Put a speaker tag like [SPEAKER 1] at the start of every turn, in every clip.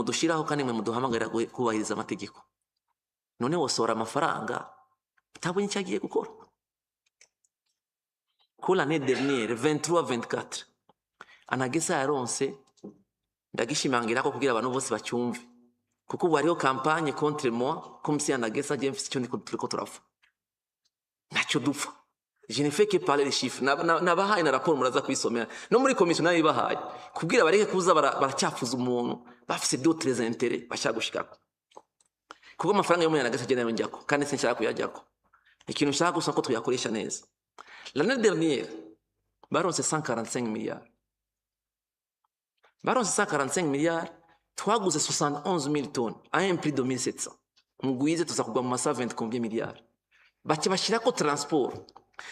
[SPEAKER 1] mudushiraho kandi mwe muduhamagarira kubahiriza amategeko. None wosora amafaranga utabonye icyo agiye gukora. Pour l'année dernière 23-24 Anagesa yaronse ndagishimangira ko kugira abantu bose bacyumve kuko ubu hariho campagne contre moi comme si Anagesa je mfite icyo turiko turafa ntacyo dupfa. Je ne fais que parler les chiffres. Nabahaye na rapport muraza kwisomera no muri commission nayo ibahaye kugira bareke kuza baracyafuza umuntu bafise d'autres intérêts bashaka gushikako kuko amafaranga yo muri Anagesa je nayo njyako kandi sinshaka kuyajyako. Ikintu nshaka gusa ko tuyakoresha neza. L'année dernière baronse 145 milliards. Baronse 145 milliards, twaguze 71 000 tonnes à un prix de 1700. Mugwize tuzakugwa mu masa 20 combien milliards. Bace bashirako transport.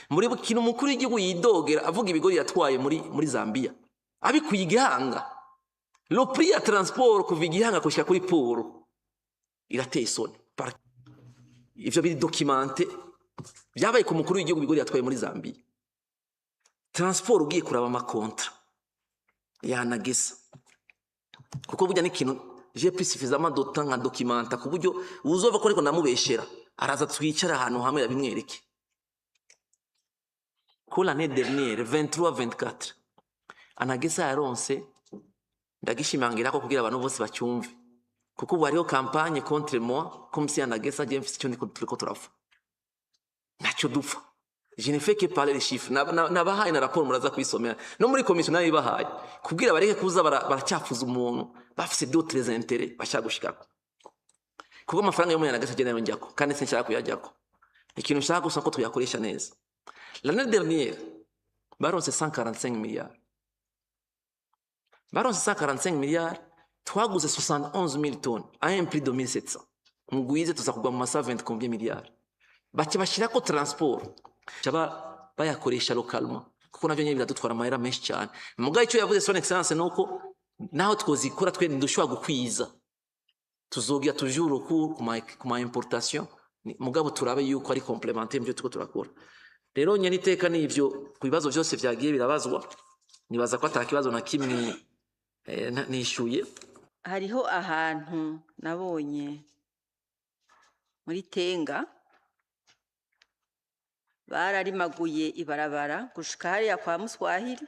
[SPEAKER 1] Muri kintu mukuru y'igihugu yidogera avuga ibigori yatwaye muri Zambia. Abikuye igihanga. Le prix ya transport kuva igihanga kushika kuri port irateye isoni. Ivyo biri documenté. Byabaye ku mukuru w'igihugu bigori yatwaye muri Zambia. Transport ugiye kuraba amakontra ya Anagesa. Kuko burya n'ikintu j'ai plus suffisamment de temps à documenter ku buryo uzova ko ariko namubeshera araza twicara ahantu hamwe yabimwereke. Pour l'année dernière 23-24 Anagesa yaronse ndagishimangira ko kugira abantu bose bacyumve kuko ubu hariho campagne contre moi comme si Anagesa je mfite icyo turiko turafa ntacyo dupfa. Je ne fais que parler les chiffres. Nabahaye na rapport muraza kwisomera no muri commission nayo ibahaye kugira bareke kuza baracyafuza umuntu bafise d'autres intérêts bashaka gushikako kuko amafaranga yo muri Anagesa je nayo njyako kandi sinshaka kuyajyako. Ikintu nshaka gusa ko tuyakoresha neza. L'année dernière baronse 145 milliards. Baronse 145 milliards, twaguze 71 000 tonnes à un prix de 1700. Mugwize tuzakugwa mu masa 20 combien milliards. Bace bashirako transport chaba bayakoresha localement kuko navyo nyine biradutwara amahera menshi cyane. Mugaye icyo yavuze son excellence nuko naho twozikora twe ndushobora gukwiza tuzogira toujours ku ma importation mugabo turabe yuko ari complémentaire mvyo tuko turakora. Rero nyene iteka n'ivyo ku bibazo byose vyagiye birabazwa nibaza ko atakibazo na kimwe nishuye.
[SPEAKER 2] Hariho ahantu nabonye muri Tenga bararimaguye ibarabara gushika hariya kwa Muswahili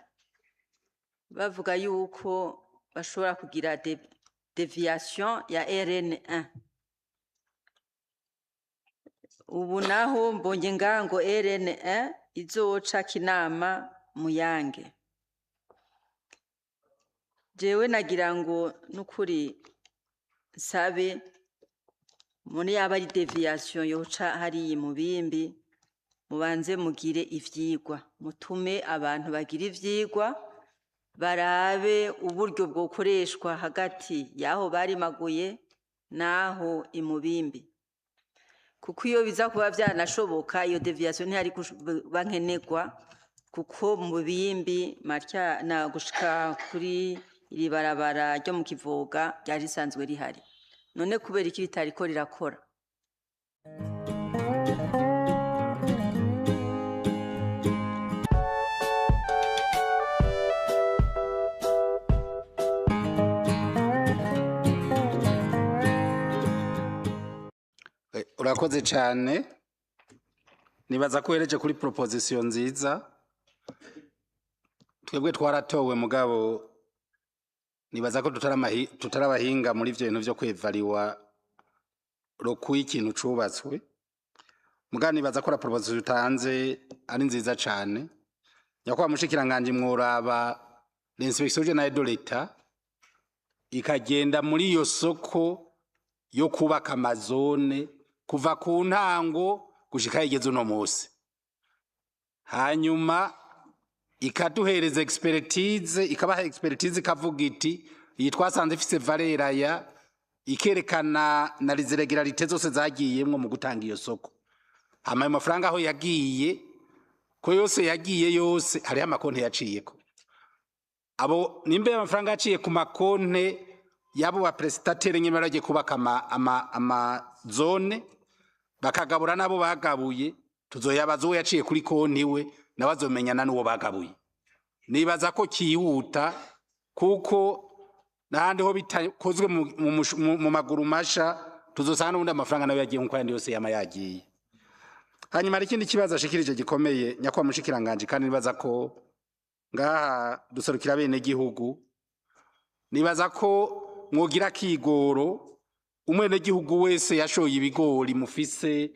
[SPEAKER 2] bavuga yuko bashobora kugira deviation ya RN1. Ubu naho mbonye ngango RN1 izoca Kinama Muyange. Jewe nagira ngo nukuri sabe muri abari deviation yoca hari Mubimbi mubanze mugire ivyigwa mutume abantu bagira ivyigwa barabe uburyo bwo koreshwa hagati yaho bari maguye naho Imubimbi kuko iyo biza kuba byanashoboka iyo deviation ntihari bankenegwa kuko Mubimbi matya na gushika kuri iri barabara ryo mu Kivoga byari sanzwe rihari. None kubera iki bitariko rirakora?
[SPEAKER 3] Urakoze cyane. Nibaza ko yereje kuri proposition nziza. Twebwe twaratowe mugabo nibaza ko tutarabahinga muri ivyo bintu byo kwevaliwa roku ikintu cubatswe. Mugabo nibaza ko proposition utanze ari nziza cyane. Nyakwa mushikiranganje mworaba l'inspection générale de l'État ikagenda muri iyo soko yo kubaka amazone kuva ku ntango gushika igeze no munsi. Hanyuma ikaduhereza expertise ikabaha expertise kavuga iti iyi twasanze ifise valera ya ikerekana na irregularité zose zagiyemwe mu gutanga iyo soko. Hama amafaranga aho yagiye ko yose yagiye yose hari amakonte yaciyeko. Abo nimbe amafaranga yaciye ku makonte yabo ba prestataire nyine baragiye kubaka ama zone bakagabura nabo bagabuye tuzoyabaza uwo yaciye kuri konti we nabazomenyana n'uwo bagabuye. Nibaza ko kihuta kuko n'ahandi ho bitakozwe mu maguru masha tuzosanga n'ubundi amafaranga nayo yagiye nk'uko ayandi yose yama yagiye. Hanyuma hari ikindi kibazo ashikirije gikomeye nyakwa mushikiranganje, kandi nibaza ko ngaha duserukira bene gihugu, nibaza ko mwogira kigoro umwene gihugu wese yashoye ibigori mufise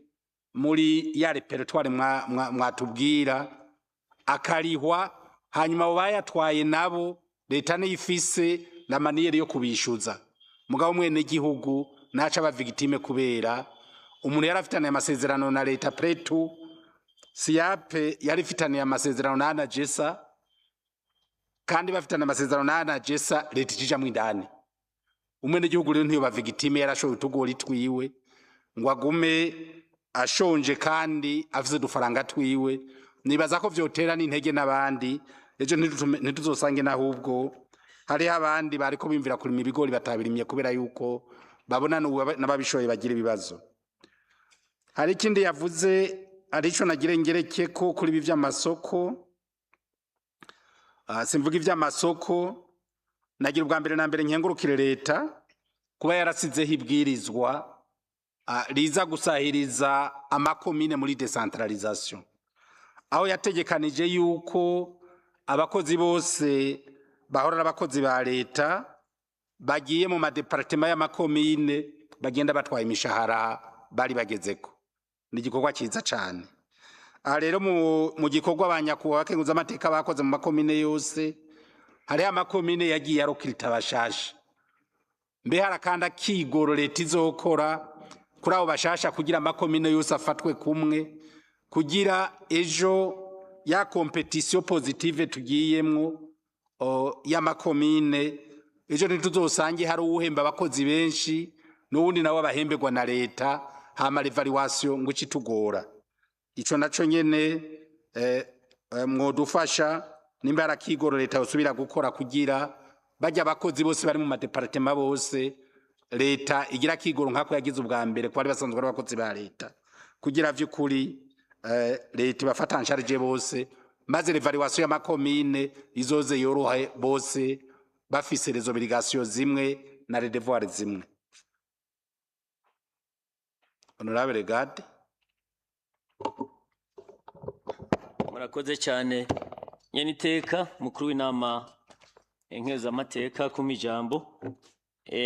[SPEAKER 3] muri ya repertoire mwatubwira akarihwa, hanyuma abo bayatwaye nabo leta nifise na maniyeri yo kubishuza. Mugabo umwene gihugu naca aba victime kubera umuntu yarafitaniye amasezerano na leta pretu siyape yarifitaniye amasezerano na anagesa, kandi bafitaniye amasezerano na anagesa leta ijija mwindani. Umwene gihugu rero ntiyo ba victime, yarashoye utugori twiwe ngo agume ashonje kandi afise dufaranga twiwe. Nibaza ko vyotera n'intege n'abandi, ejo ntituzosange nahubwo hari abandi bariko bimvira kurima ibigori batabirimye kubera yuko babona n'ababishoye bagira ibibazo. Hari ikindi yavuze arico nagire ngereke ko kuri ibi vy'amasoko, simvuga ivy'amasoko, nagira ubwa mbere na mbere nkengurukire leta kuba yarasizeho ibwirizwa riza gusahiriza amakomine muri decentralisation, aho yategekanije yuko abakozi bose bahora abakozi ba leta bagiye mu madepartement y'amakomine bagenda batwaye imishahara bari bagezeko. Ni igikorwa cyiza cyane. Aha rero mu gikorwa abanyakuba bakenguza amateka bakoze mu makomine yose, hari amakomine yagiye arokirita bashasha. Mbe harakanda kigoro leta izokora kuri abo bashasha kugira amakomine yose afatwe kumwe, kugira ejo ya competition positive tugiyemwo y'amakomine, ejo ntituzosange hari uwuhemba abakozi benshi n'ubundi nawe abahemberwa na leta hama evaluation ngo citugora. Ico naco nyene mwodufasha nimba harakigoro leta yosubira gukora kugira bajya abakozi bose bari mu madepartement bose leta igira kigoro nkako yagize ubwa mbere kwari basanzwe ari abakozi ba leta, kugira vy'ukuri leta bafata nsharije bose, maze evaluation y'amakomine izoze yorohe bose bafise les obligations zimwe na les devoirs zimwe. Honorable Gade.
[SPEAKER 4] Murakoze cyane nyeniteka mukuru w'inama enkeza amateka ku mijambo.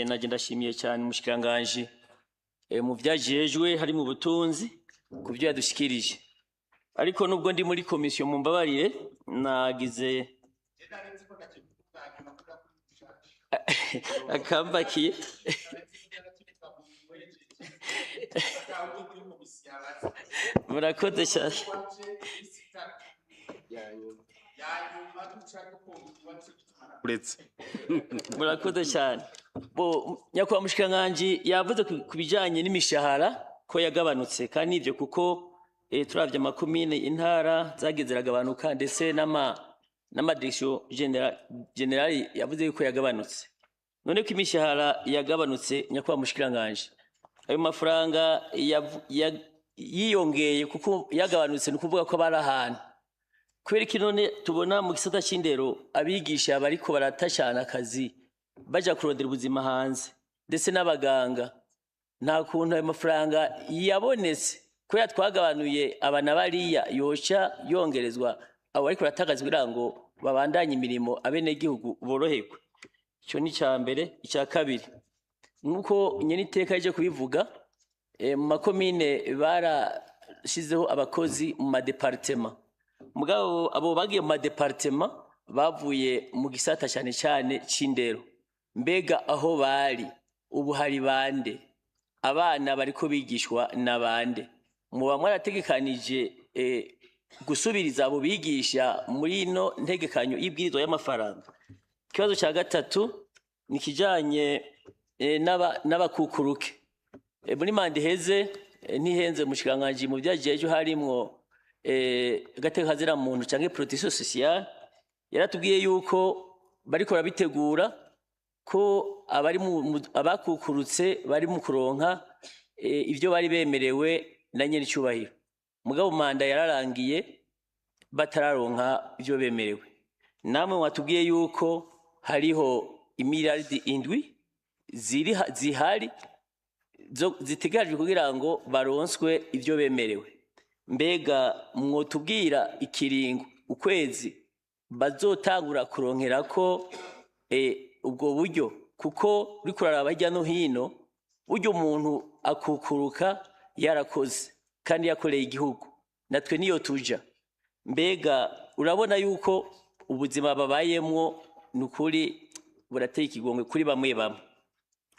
[SPEAKER 4] Naje ndashimiye cyane mushikiranganje mu vyajejwe hari mu butunzi kuvyo yadushikirije, ariko nubwo ndi muri komisiyo mumbabarire nagize akambakiye murakoze cyane. Murakoze cyane. Nyakubahwa mushikiranganje yavuze kubijanye n'imishahara ko yagabanutse, kandi ivyo kuko turavye amakomine intara zageze ragabanuka, ndetse n'amadirection general yavuze yuko yagabanutse. None ko imishahara yagabanutse nyakubahwa mushikiranganje, ayo mafaranga yiyongeye kuko yagabanutse, nukuvuga ko bari ahantu kubera iki none tubona mu gisata c'indero abigisha bariko baratashana akazi baja kurondera ubuzima hanze, ndetse n'abaganga nta kuntu ayo mafaranga yabonetse ko yatwagabanuye abana bariya yoca yongerezwa abo ariko baratagaza kugira ngo babandanye imirimo abene gihugu boroherwe. Ico ni ca mbere. Ica kabiri nuko nyeniteka yaje kubivuga, mu makomine barashizeho abakozi mu madepartement, mugabo abo bagiye mu madepartement bavuye mu gisata cyane cyane c'indero. Mbega aho bari ubu hari bande? Abana bariko bigishwa nabande? Muba mwarategekanije gusubiriza abo bigisha muri no ntegekanyo y'ibwirizwa y'amafaranga? Ikibazo cya gatatu ni kijanye n'abakukuruke. Muri mande heze ntihenze mushikiranganje mu byajeje harimwo gateka kazira muntu canke protection sociale, yaratubwiye yuko bariko barabitegura ko abakukurutse bari mu kuronka ivyo bari bemerewe na nyene cyubahiro. Mugabo manda yararangiye batararonka ivyo bemerewe. Namwe watubwiye yuko hariho imiliyaridi indwi zihari zitegerejwe kugira ngo baronswe ivyo bemerewe. Mbega mwotubwira ikiringo ukwezi bazotangura kuronkerako ubwo buryo, kuko uri kuraraba hirya no hino buryo umuntu akukuruka yarakoze kandi yakoreye igihugu, natwe niyo tuja. Mbega urabona yuko ubuzima babayemwo nukuri burateye ikigongwe kuri bamwe bamwe.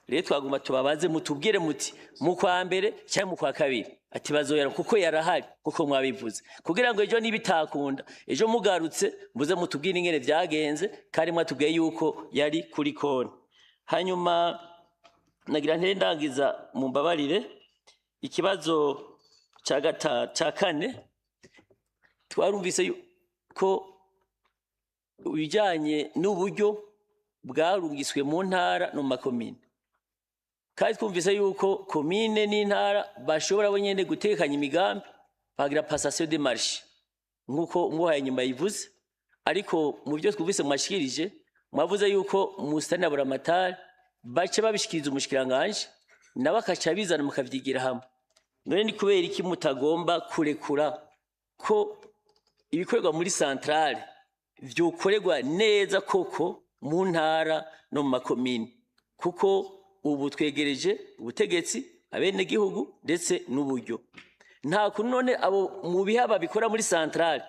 [SPEAKER 4] Rero twaguma tubabaze mutubwire muti mu kwa mbere cyangwa mu kwa kabiri ati bazoyara kuko yarahari kuko mwabivuze, kugira ngo ejo nibitakunda ejo mugarutse muze mutubwire ingene vyagenze kandi mwatubwiye yuko yari kuri konti. Hanyuma nagira ndangiza mu mbabarire ikibazo ca kane twarumvise ko bijanye n'uburyo bwarungiswe mu ntara no makomine, kandi twumvise yuko komine n'intara bashobora bonyene gutekanya imigambi bagira passation de marché nkuko umuhaye nyuma yivuze, ariko mu byo twumvise mwashikirije mwavuze yuko musitani aburamatari bace babishikiriza umushikiranganje nawe akaca bizana mukavyigira hamwe. None ni kubera iki mutagomba kurekura ko ibikorerwa muri centrale vyukorerwa neza koko mu ntara no mu makomine, kuko ubu twegereje ubutegetsi abene gihugu ndetse n'uburyo nta kunone abo mu bihaba bikora muri centrale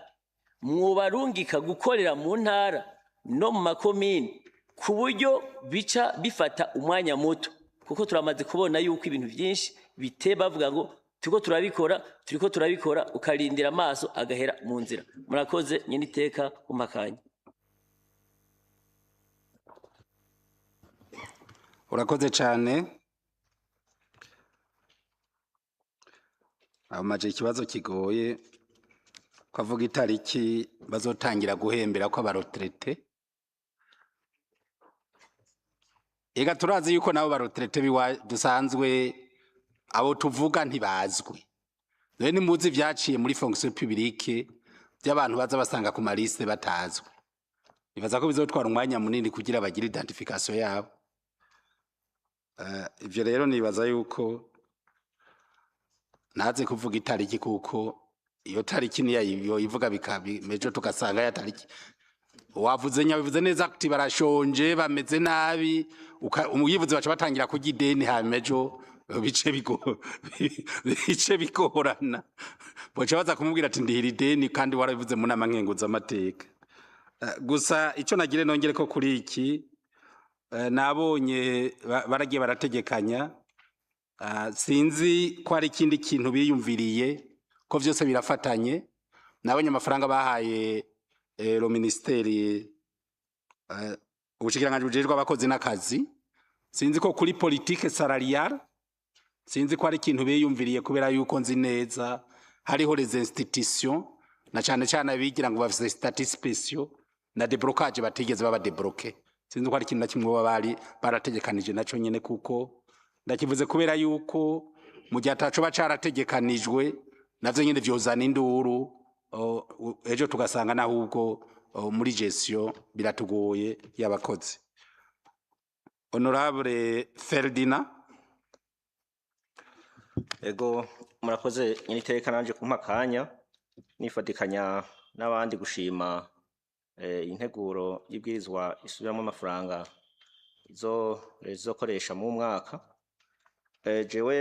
[SPEAKER 4] mwobarungika gukorera mu ntara no mu makomine ku buryo bica bifata umwanya muto, kuko turamaze kubona yuko ibintu byinshi biteba bavuga ngo turiko turabikora ukarindira amaso agahera mu nzira. Murakoze nyene iteka kumakanya.
[SPEAKER 3] Urakoze cyane. Amaje ikibazo kigoye kwavuga itariki bazotangira guhembera ko abarotrete. Ega turazi yuko nabo barotrete biwa dusanzwe abo tuvuga ntibazwe. None nimuzi vyaciye muri fonction publique by'abantu baza basanga ku maliste batazwe. Bibaza ko bizotwara umwanya munini kugira bagire identification yabo. Ivyo rero nibaza yuko naze kuvuga itariki kuko iyo tariki niyo ivuga bikabi mejo tukasanga ya tariki wavuze nyabivuze neza kuti barashonje bameze nabi umuyivuze baca batangira kugideni ha mejo bice bigorana boca baza kumubwira ati ndihira ideni kandi warabivuze mu nama nkenguza amateka. Gusa ico nagire nongere ko kuri iki nabonye baragiye barategekanya sinzi ko ari ikindi kintu biyumviriye ko vyose birafatanye. Nabonye amafaranga bahaye lo ministeri ubushikiranganje bujejwe abakozi n'akazi, sinzi ko kuri politique salariale sinzi ko ari ikintu biyumviriye kubera yuko nzi neza hariho les institutions na cyane abigira ngo bafise statut spéciaux na déblocage batigeze baba débloquer. Sinzi ko ari ikintu na kimwe bari barategekanije naco nyene, kuko ndakivuze kubera yuko mu gihe ataco bacarategekanijwe navyo nyene vyozana induru ejo tugasanga nahubwo muri gestion biratugoye y'abakozi. Honorable Ferdinand.
[SPEAKER 5] Ego murakoze nyiteka nanje kumpakanya nifatikanya n'abandi gushima integuro y'ibwirizwa isubiramo amafaranga izokoresha mu mwaka. Jewe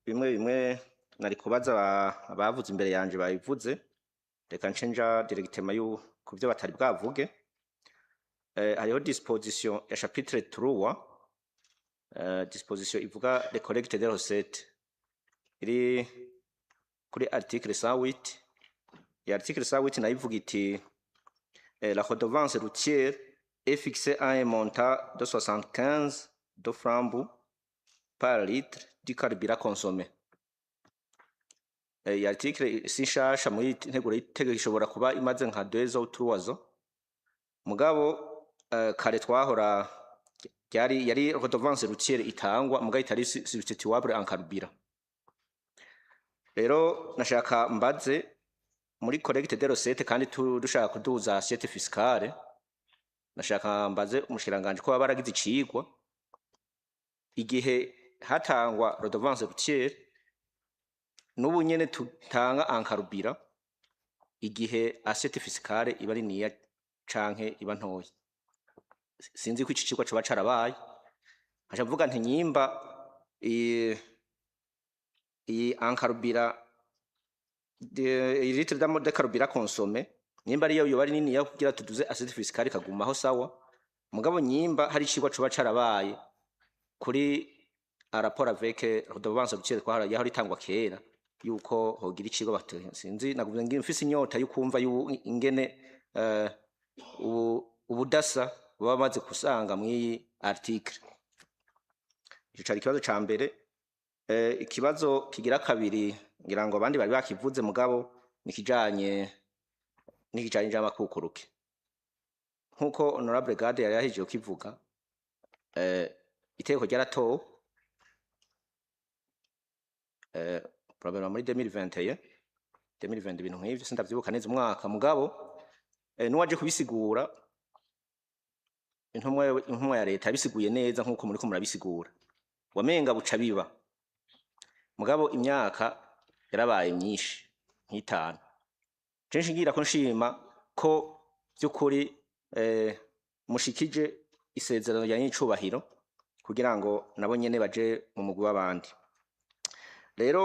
[SPEAKER 5] bimwe nari kubaza abavuze imbere yanje bayivuze, reka nshenja directement yu kuvyo batari bwavuge. Hariho disposition ya chapitre 3 disposition ivuga les collectes des recettes iri kuri article 108. Et article 108 nayivuga iti la redevance routière est fixée à un montant de 75 de francs par litre du carburant consommé. Et article si nshasha muri nteguro y'itege ishobora kuba imaze nka 2 ou 3 mugabo kare twahora yari redevance routière itangwa mugabo itari substituable en carburant. Rero nashaka mbaze muri collecte des recettes kandi dushaka kuduza assiette fiscale nashaka mbaze umushikiranganje ko baba baragize icigwa igihe hatangwa redevance routière n'ubu nyene tutanga encarburant igihe assiette fiscale iba ari niya canke iba ntoya sinzi ko iki cigwa coba carabaye nkaca mvuga nti nyimba iyi encarburant litre de carburant consommé nyimba ariyo yoba ari nini ya kugira tuduze assiette fiscale kagumaho sawa mugabo nyimba hari icigwa coba carabaye kuri rapport avec redevance routière twahara yaho ritangwa kera yuko hogira icigwa sinzi naguvuze ngi mfise inyota yukumva ingene ubudasa baba bamaze kusanga mw'iyi article ico cari ikibazo ca mbere ikibazo kigira kabiri ngira ngo abandi bari bakivuze mugabo nikijanye n'amakukuruke nkuko honorable Gade yari yahejeje kukivuga iteko ryaratowe probablement muri 2021 ibintu nk'ivyo sindavyibuka neza umwaka mugabo nuwaje kubisigura intumwa ya leta yabisiguye neza nkuko muriko murabisigura wamenga buca biba mugabo imyaka yarabaye myinshi nk'itanu censhi ngira ko nshima ko by'ukuri mushikije isezerano rya nyicubahiro kugira ngo nabo nyene baje mu mugwi w'abandi rero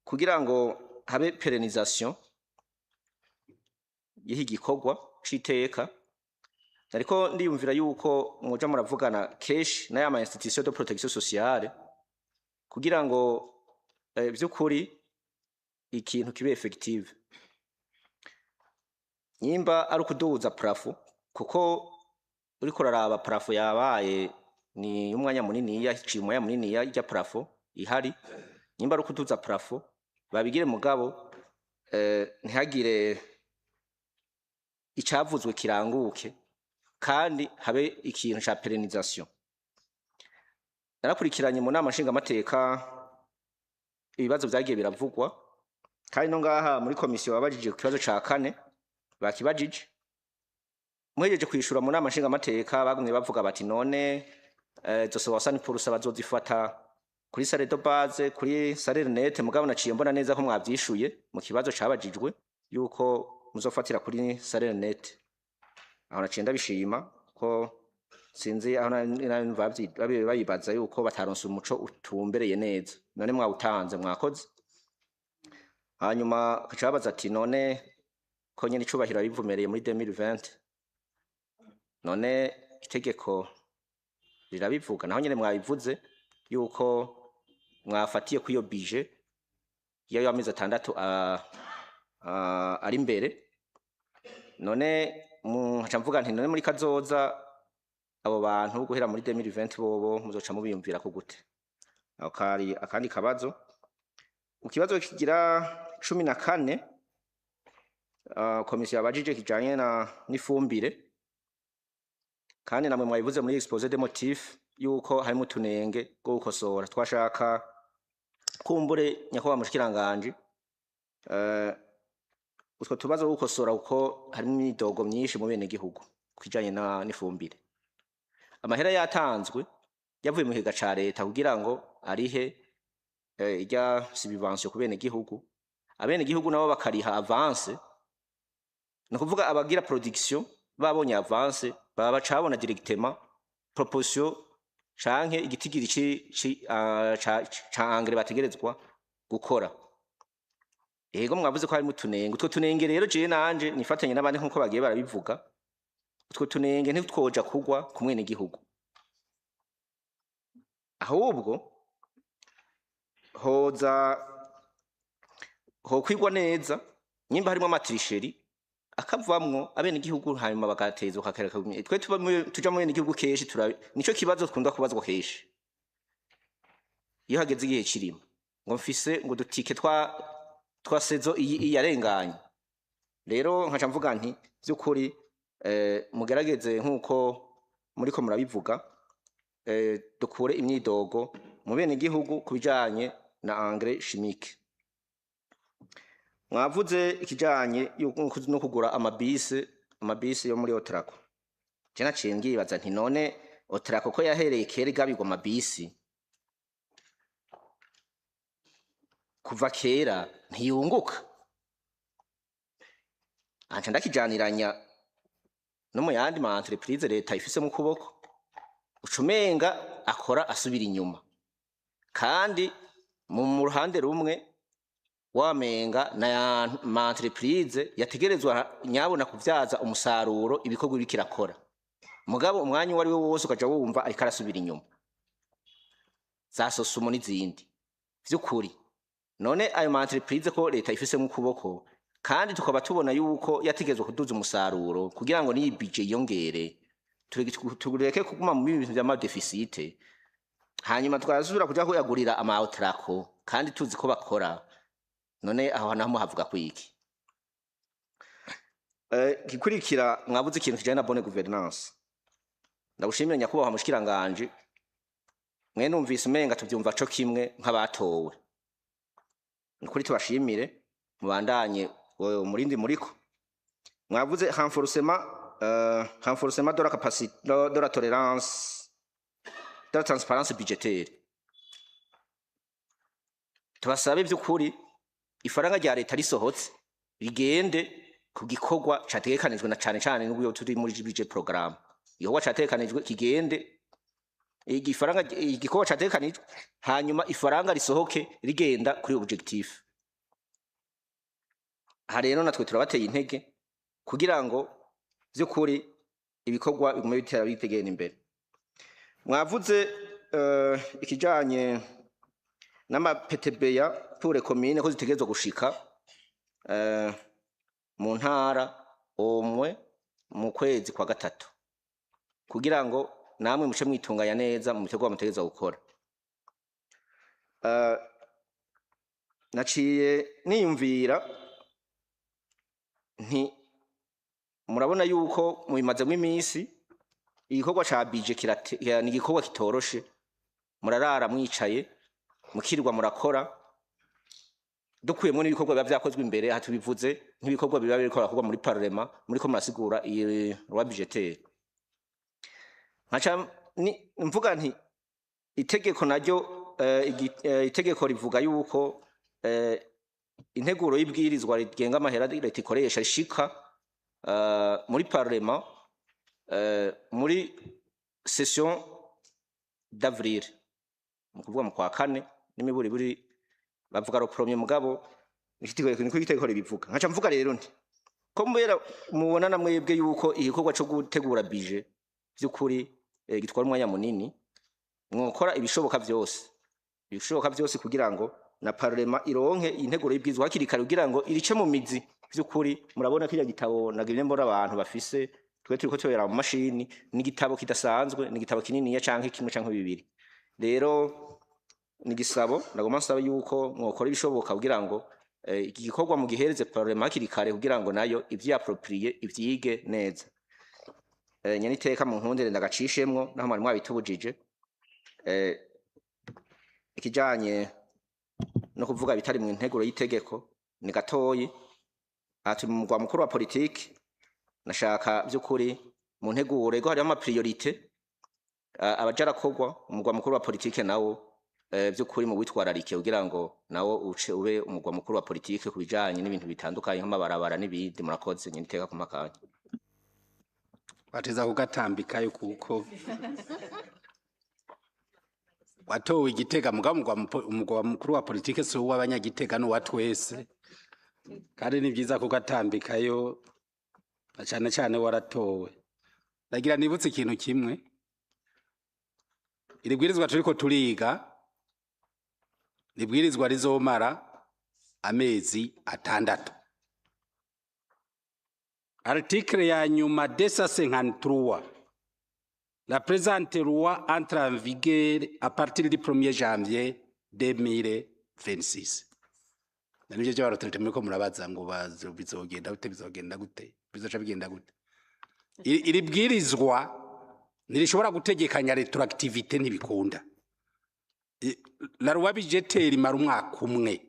[SPEAKER 5] kugira ngo habe pérennisation y'ihi gikorwa c'iteka ariko ndiyumvira yuko mwoja muravugana keshi n'aya ma institution de protection sociale kugira ngo by'ukuri ikintu kibe effective nyimba ari ukuduza plafo kuko uriko raraba plafo yabaye ni umwanya munini yaciye umwanya munini ya plafo ihari nyimba ari ukuduza plafo babigire mugabo ntihagire icavuzwe kiranguke kandi habe ikintu ca pérennisation narakurikiranye mu nama nshingamateka ibibazo vyagiye biravugwa kandi no ngaha muri komisiyo babajije ku kibazo ca kane bakibajije mwejeje kwishura mu nama nshingamateka bagumye bavuga bati none zosoba sani purusa bazozifata kuri salaire de base kuri salaire nette mugabo naciye mbona neza ko mwavyishuye mu kibazo cabajijwe yuko muzofatira kuri salaire nette aho naciye ndabishima ko sinzi aho bayibaza yuko bataronse umuco utumbereye neza none mwawutanze mwakoze hanyuma kaca babaza ati none ko nyene icubahiro bivumereye muri 2020 none itegeko rirabivuga naho nyene mwabivuze yuko mwafatiye ku iyo budget yayo amezi 6 ari imbere none nkaca mvuga nti none muri kazoza abo bantu guhera muri 2020 bobo muzoca mubiyumvira ko gute aho kari akandi kabazo ukibazo kigira 14 komisiyo yabajije kijanye n'ifumbire kandi namwe mwabivuze muri exposé des motifs yuko harimo utunenge bwo gukosora twashaka kumbure nyakubahwa mushikiranganje utwo tubazo gukosora uko harimo imidogo myinshi mu bene gihugu kwijanye n'ifumbire amahera yatanzwe yavuye mu higa ca leta kugira ngo arihe irya subvention ku bene gihugu abene gihugu nabo bakariha avance no kuvuga abagira production babonye avance baba bacabona directement proposition canke igitigiri ca engrais bategerezwa gukora ego mwavuze ko hari mutunenge utwo tunenge rero je nanje nifatanye n'abandi nkuko bagiye barabivuga utwo tunenge ntitwoja kugwa ku mwene gihugu ahubwo hokwigwa neza nyimba harimo amatrisheri akavamwo abene gihugu hanyuma bagateza ukakereka twe tuja mu bene gihugu keshi nico kibazo twunda kubazwa keshi iyo hageze igihe kirimo ngo mfise ngo dutike twa sezo iyi yarenganye rero nkaca mvuga nti by'ukuri mugerageze nkuko muriko murabivuga dukure imyidogo mu bene gihugu kubijanye na engrais chimique mwavuze ikijanye no kugura amabisi yo muri Otraco je naciye ngibaza nti none Otrako ko yahereye kera igabirwa amabisi kuva kera ntiyunguka, anje ndakijaniranya no mu yandi ma entreprise leta ifise mu kuboko, ucumenga akora asubira inyuma, kandi mu ruhande rumwe wamenga na ma entreprise yategerezwa nyabona kuvyaza umusaruro ibikorwa bikirakora, mugabo umwanya wari we wose ukaja wumva ariko arasubira inyuma, za Sosumo n'izindi. Vy'ukuri none ayo ma entreprise ko leta ifise mu kuboko, kandi tukaba tubona yuko yategezwe kuduza umusaruro kugira ngo ni budget yongere, tureke kuguma mu bintu vya deficit, hanyuma twazura kuja kuyagurira ama Otrako kandi tuzi ko bakora. None aho naho muhavuga kwiki? Gikurikira mwabuze ikintu kijanye na bonne gouvernance. Ndagushimira nyakubahwa mushikiranganje, mwe numvise umenga tuvyumva co kimwe nk'abatowe. Nikuri tubashimire mubandanye murindi muriko. Mwavuze renforcement de la capacité de la tolérance de la transparence budgétaire. Tubasabe vy'ukuri ifaranga rya leta risohotse rigende ku gikorwa categekanijwe na cane cane n'ubwo turi muri budget programme. Igikorwa categekanijwe kigende igikorwa categekanijwe, hanyuma ifaranga risohoke rigenda kuri objectif. Aha rero natwe turabateye intege kugira ngo vy'ukuri ibikorwa bigume bitera bitegera imbere. Mwavuze ikijanye n'ama PTBA pour les communes ko zitegerezwa gushika mu ntara omwe mu kwezi kwa gatatu, kugira ngo namwe muce mwitunganya neza mu bikorwa mutegerezwa gukora. Naciye niyumvira nti murabona yuko mubimazemo iminsi igikorwa ca budget ni igikorwa kitoroshe, murarara mwicaye mukirwa murakora, dukuyemwo n'ibikorwa biba vyakozwe imbere. Aha tubivuze nk'ibikorwa biba biriko birakorwa muri parlement, muriko murasigura loi budgetaire. Nkaca mvuga nti itegeko naryo itegeko rivuga yuko integuro y'ibwirizwa rigenga amahera leta ikoresha rishika muri parlement muri session d'avril, mu kuvuga mu kwa kane n'imiburi buri bavuga ro premier mugabo niko itegeko ribivuga. Nkaca mvuga rero nti ko mbera mubona na mwebwe yuko igikorwa cyo gutegura budget vy'ukuri gitwara umwanya munini, mwokora ibishoboka vyose kugira ngo na parlement ironke integuro y'ibwirizwa hakiri kare kugira ngo irice mu mizi. Vy'ukuri murabona kiriya gitabo nagire mbora abantu bafise twe turiko tubera mu mashini, ni gitabo kidasanzwe, ni gitabo kinini ya canke kimwe canke bibiri. Rero ni gisabo ndagoma nsaba yuko mwokora ibishoboka kugira ngo iki gikorwa mu gihereze parlement hakiri kare kugira ngo nayo ivyi approprié ivyige neza. Nyene iteka mu nkundire ndagacishemwo naho mwari mwabitubujije ikijanye no kuvuga bitari mu nteguro y'itegeko ni gatoyi. Ati mu mugwa mukuru wa politique nashaka vy'ukuri mu nteguro ego hariho ama priorité abajara kogwa umugwa mukuru wa politique nawo vy'ukuri mu witwararike kugira ngo nawo uce ube umugwa mukuru wa politique kubijanye n'ibintu bitandukanye nk'amabarabara n'ibindi. Murakoze nyine iteka ku makanya
[SPEAKER 3] bateza kugatambikayo kuko watowe Igitega umugwa mukuru wa politique so w'abanyagitega no watwese, kandi ni byiza kugatambikayo cyane cyane waratowe. Ndagira nibutse ikintu kimwe, iri bwirizwa turiko turiga nibwirizwa rizomara amezi 6. Article ya nyuma 253, la présente loi entre en vigueur à partir du 1er janvier 2026. Nanije cyo barotrete muri ko murabaza ngo bizogenda gute bizoca bigenda gute. Iri bwirizwa nirishobora gutegekanya retroactivité ntibikunda. La loi budgétaire mara umwaka umwe.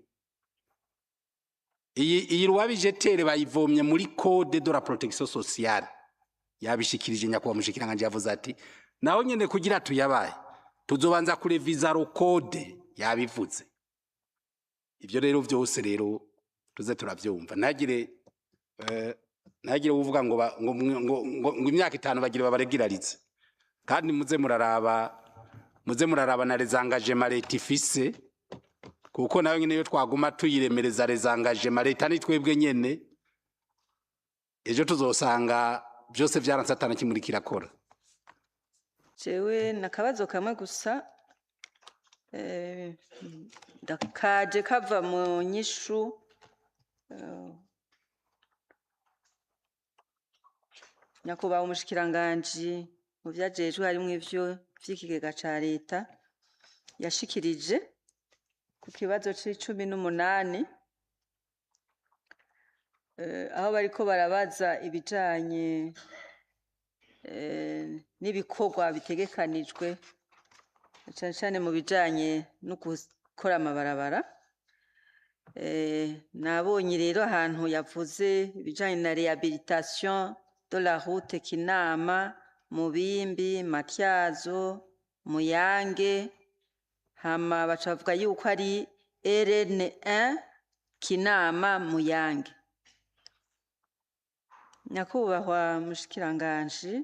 [SPEAKER 3] Iyi loi budgétaire bayivomye muri code de la protection sociale yabishikirije nyakubahwa mushikiranganje yavuze ati naho nyene kugira tuyabaye tuzobanza kureviza rokode yabivuze. Ivyo rero vyose rero tuze turavyumva ntagire uvuga ngo imyaka 5 bagire babaregirarize kandi muze muraraba na les engagements leta ifise kuko nayo nyene yo twaguma tuyiremereza les engagements leta ni twebwe nyene ejo tuzosanga byose vyaransatana kimuri kirakora.
[SPEAKER 2] Jewe nakabazo kamwe gusa kaje kava mu nyishu nyakubahwa umushikiranganji mu vyajejwe harimwo ivyo vy'ikigega ca leta yashikirije ku kibazo c'18 aho bariko barabaza ibijanye n'ibikorwa bitegekanijwe cyane cyane mu bijanye no gukora amabarabara. Nabonye rero ahantu yavuze ibijanye na réhabilitation de la route Kinama, Mubimbi, Matyazo, Muyange, hama baca bavuga yuko ari RN1 Kinama Muyange. Nyakubahwa mushikiranganje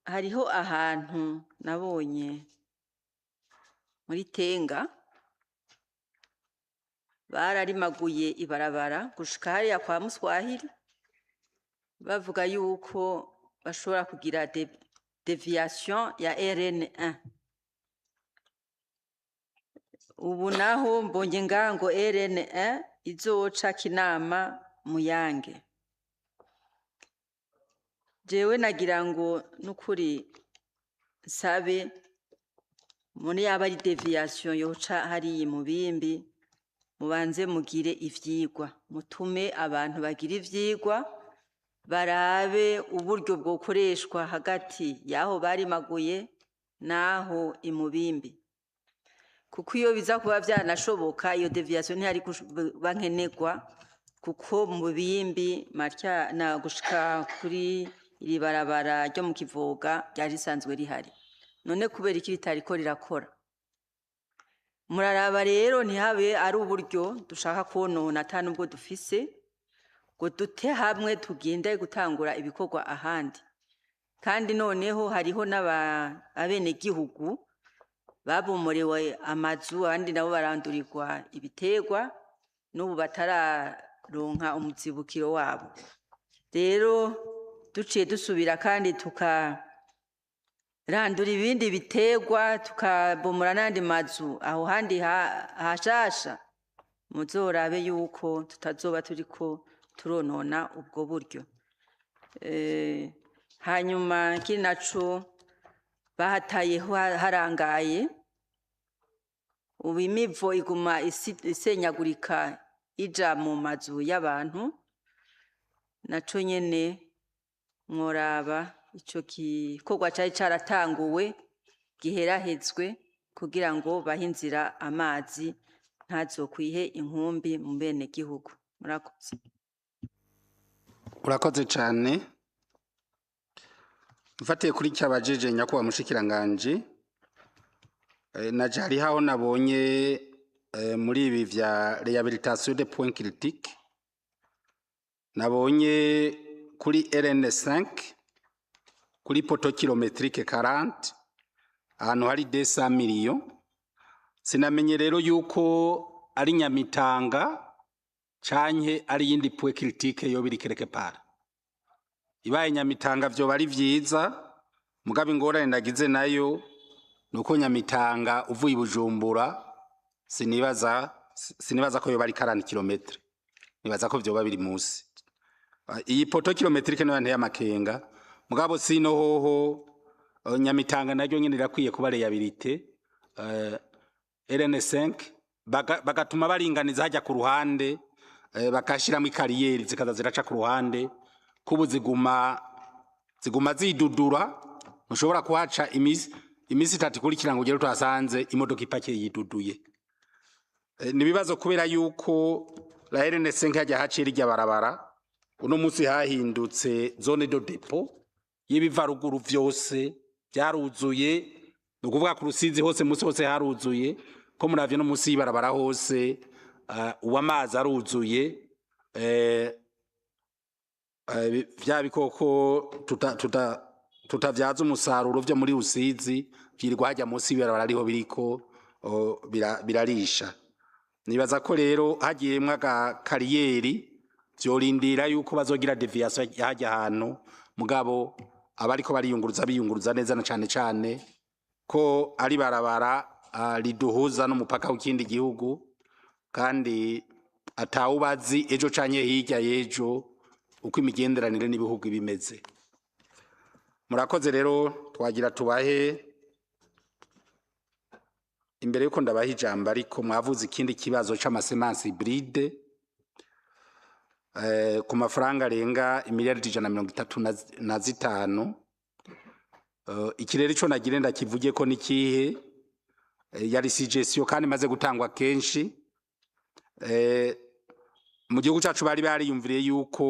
[SPEAKER 2] hariho ahantu nabonye muri Tenga bararimaguye ibarabara gushika hariya kwa Muswahili bavuga yuko bashobora kugira deviation ya RN1. Ubu naho mbonye ngango RN1 izoca Kinama Muyange. Jewe nagira ngo nukuri sabe muri yaba ari deviation yoca hari mu bimbi mubanze mugire ivyigwa mutume abantu bagira ivyigwa barabe uburyo bwokoreshwa hagati yaho barimaguye naho imubimbi kuko iyo biza kuba byanashoboka iyo deviation ntihari bankenegwa kuko mu bimbi matya na gushika kuri iri barabara ryo mu Kivoga ryari risanzwe rihari none kubera iki bitariko rirakora. Muraraba rero ntihabe ari uburyo dushaka konona atanubwo dufise ngo dute hamwe tugende gutangura ibikorwa ahandi kandi noneho hariho n'abene gihugu babomorewe amazu abandi nabo barandurirwa ibitegwa n'ubu batararonka umuzibukiro wabo. Rero duciye dusubira kandi tukarandura ibindi bitegwa tukabomora n'andi mazu aho handi hashasha muzorabe yuko tutazoba turiko turonona ubwo buryo. Hanyuma kiri naco bahataye harangaye ubu imivo iguma isenyagurika ija mu mazu y'abantu naco nyene mworaba ico gikorwa cari caratanguwe giherahezwe kugira ngo bahinzira amazi ntazokwihe inkumbi mu bene gihugu. Murakoze.
[SPEAKER 3] Urakoze cyane. Mfatiye kuri cyabajeje nyakubahwa mushikiranganje naje hari haho nabonye muri ibi vya réhabilitation des points critiques nabonye kuri RN5 kuri poto kilometrique 40 ahantu hari 200 millions. Sinamenye rero yuko ari Nyamitanga canke ari yindi point critique yo biri quelque part. Ibaye Nyamitanga vyo bari vyiza mugabe ingorane ndagize nayo nuko Nyamitanga uvuye Bujumbura sinibaza ko yo bari 40 km. Nibaza ko vyo babiri musi. Iyi poto kilometrique no yanteye amakenga mugabo sino hoho Nyamitanga naryo nyene irakwiye kuba réhabilité RN5 bagatuma baringaniza hajya ku ruhande bakashiramo ikariyeri zikaza ziraca ku ruhande kubu ziguma zidudura mushobora kuhaca imisi 3 kuri kirango gero twasanze imodoka ipakiye yiduduye. Nibibazo kubera yuko la RN5 hajya hacira irya barabara uno munsi hahindutse zone de depot y'ibiva ruguru vyose byaruzuye ni ukuvuga ku Rusizi hose munsi hose haruzuye ko muravye no munsi y'ibarabara hose uw'amazi aruzuye vya bikoko tutavyaza umusaruro vyo muri Rusizi vyirwa hajya munsi y'ibarabara ariho biriko birarisha. Nibaza ko rero hagiyemwo kariyeri vyorindira yuko bazogira deviation hajya ahantu mugabo abariko biyunguruza neza na cane ko ari barabara riduhuza n'umupaka w'ikindi gihugu kandi atawubazi ejo canye hirya yejo uko imigenderanire n'ibihugu bimeze. Murakoze rero twagira tubahe imbere yuko ndabaha ijambo ariko mwavuze ikindi kibazo c'amasemansi hybride ku mafaranga arenga imiliyaridi 135 ikirere ico nagire ndakivuge ko nikihe yari suggestion kandi maze gutangwa kenshi mu gihugu cyacu bari bariyumviriye yuko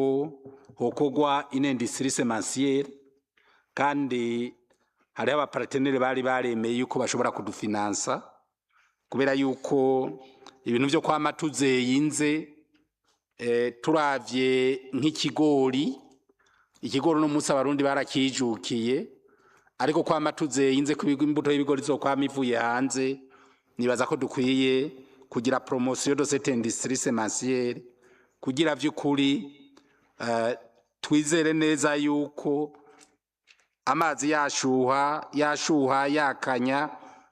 [SPEAKER 3] hokogwa une industrie semencière kandi hari aba partenaire bari baremeye yuko bashobora kudufinansa kubera yuko ibintu byo kwama tuzeyinze turavye nk'ikigori no munsi abarundi barakijukiye ariko kwama tuzeyinze kubigwa imbuto y'ibigori zo kwama ivuye hanze nibaza ko dukwiye kugira promotion de cette industrie semencière kugira vy'ukuri twizere neza yuko amazi yashuha yakanya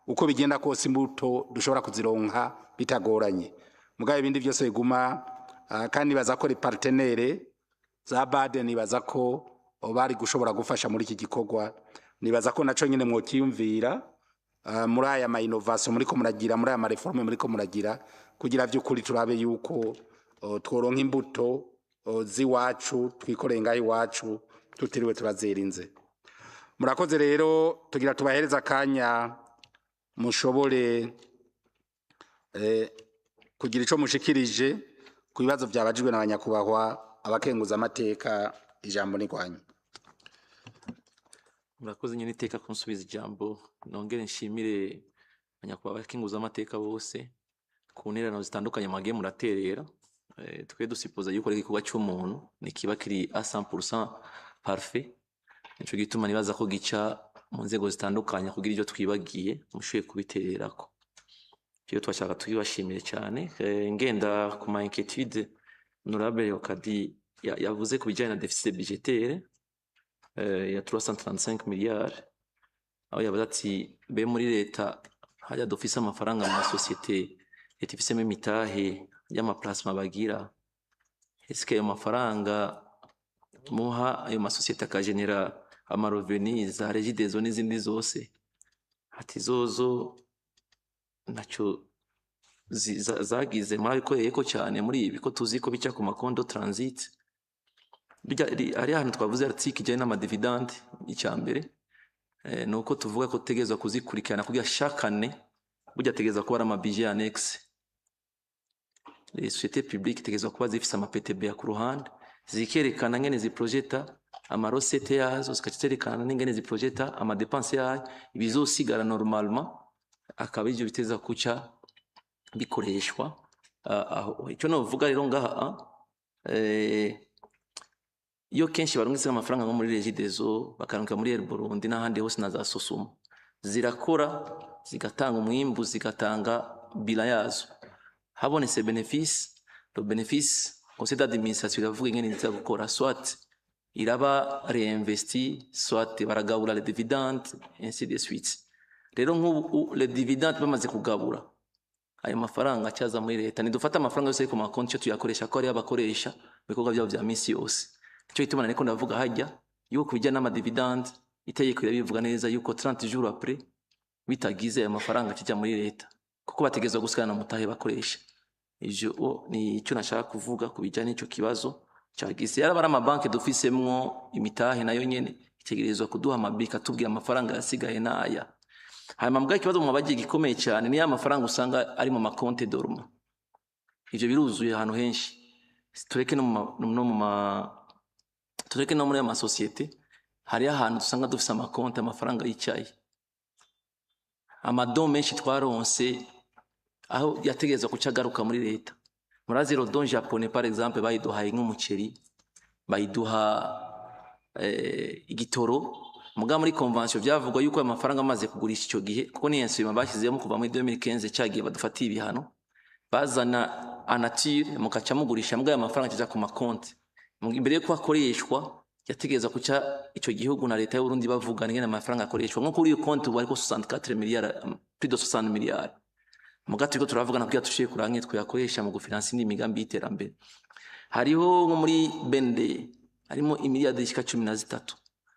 [SPEAKER 3] uko bigenda kose imbuto dushobora kuzironka bitagoranye mugabe ibindi byose biguma kandi baza ko partenaire za Baden baza ko bari gushobora gufasha muri iki gikorwa nibaza ko naco nyine mwokiyumvira muri aya ma innovation muri ko muragira muri aya ma reforme muri ko muragira kugira vy'ukuri turabe yuko tworonka imbuto ziwacu twikorenga iwacu tutiriwe turazerinze. Murakoze rero tugira tubahereza kanya mushobore kugira ico mushikirije ku bibazo byabajijwe n'abanyakubahwa abakenguza amateka ijambo ni kwanyu.
[SPEAKER 1] Murakoze nyine iteka kunsubiza ijambo nongere nshimire abanyakubahwa abakenguza amateka bose ku ntererano zitandukanye mwagiye muraterera twe dusipoza yuko reka kuba cy'umuntu nikiba kiri à 100% parfait nico gituma nibaza ko gica mu nzego zitandukanye kugira ibyo twibagiye mushoye kubitererako cyo twashaka tuyibashimire cyane ngenda ku ma inquiétude honorable Okadi yavuze ku bijyanye na déficit budgétaire ya 335 milliards aho yavuze ati be muri leta hajya dufise amafaranga mu société etifisemo imitahe y'amaplasma bagira eske ayo mafaranga muha ayo masosiyete akagenera amareveni za regidezo n'izindi zose ati zozo naco zagize murabikoreye ko cyane muri ibi ko tuzi ko bica ku makondo transit ari ahantu twavuze article ijyanye n'amadividende icyambere nuko tuvuga ko tegezwa kuzikurikirana kugira shakane burya tegezwa kuba ari amabije annexe les sociétés publiques tegezwa kuba zifise ama-PTB ya ku ruhande zikerekana ngene ziprojeta amarosete yazo zikacerekana n'ingene ziprojeta amadepense yayo ibizosigara normalement akaba ivyo biteza kuca bikoreshwa aho icyo novuga rero ngaha iyo kenshi barungitse amafaranga nko muri Regideso bakaranka muri El Burundi n'ahandi hose na za Sosuma zirakora zigatanga umwimbu zigatanga bila yazo habonetse bénéfice le bénéfice conseil d'administration iravuga ingene nziza gukora soit iraba réinvesti soit baragabura les dividendes ainsi de suite rero nk'ubu les dividendes bamaze kugabura ayo mafaranga cyaza muri leta nidufata amafaranga yose ku makonti cyo tuyakoresha ko ari abakoresha bikorwa byabo bya misi yose cyo itumana niko ndavuga hajya yuko bijyana n'amadividende itegeko irabivuga neza yuko 30 jours après bitagize ayo mafaranga kijya muri leta kuko bategezwa gusikana mutahe bakoresha ivyo ni icyo nashaka kuvuga ku bijyana n'ico kibazo cyagise yarabara amabanki dufisemwo imitahe nayo nyene itegerezwa kuduha amabika tubwira amafaranga yasigaye naya hanyuma mbwa ikibazo mu bagiye gikomeye cyane ni ya mafaranga usanga ari mu makonte dorma ivyo biruzuye ahantu henshi tureke no mu tureke no muri amasosiyete hari ahantu dusanga dufise amakonti amafaranga yicaye amadon menshi twaronse aho yategerezwa kuca agaruka muri leta murazi rodon japonais par exemple bayiduhaye nk'umuceri bayiduha igitoro muga muri convention byavugwa yuko amafaranga amaze kugurisha icyo gihe kuko ni insima bashyizemo kuva muri 2015 cyagiye badufatiye ibihano bazana anature mukaca mugurisha mbwa amafaranga kiza ku makonti imbere yo kwakoreshwa yategereza kuca icyo gihugu na leta y'u Burundi bavugana ngene amafaranga akoreshwa nko kuri iyo konti bari ko 64 miliyari plus de 60 miliyari muga turiko turavugana kugira tushiye kuranke twayakoresha mu gufinansa indi migambi y'iterambere hariho nko muri bende harimo imiliyari zishika 13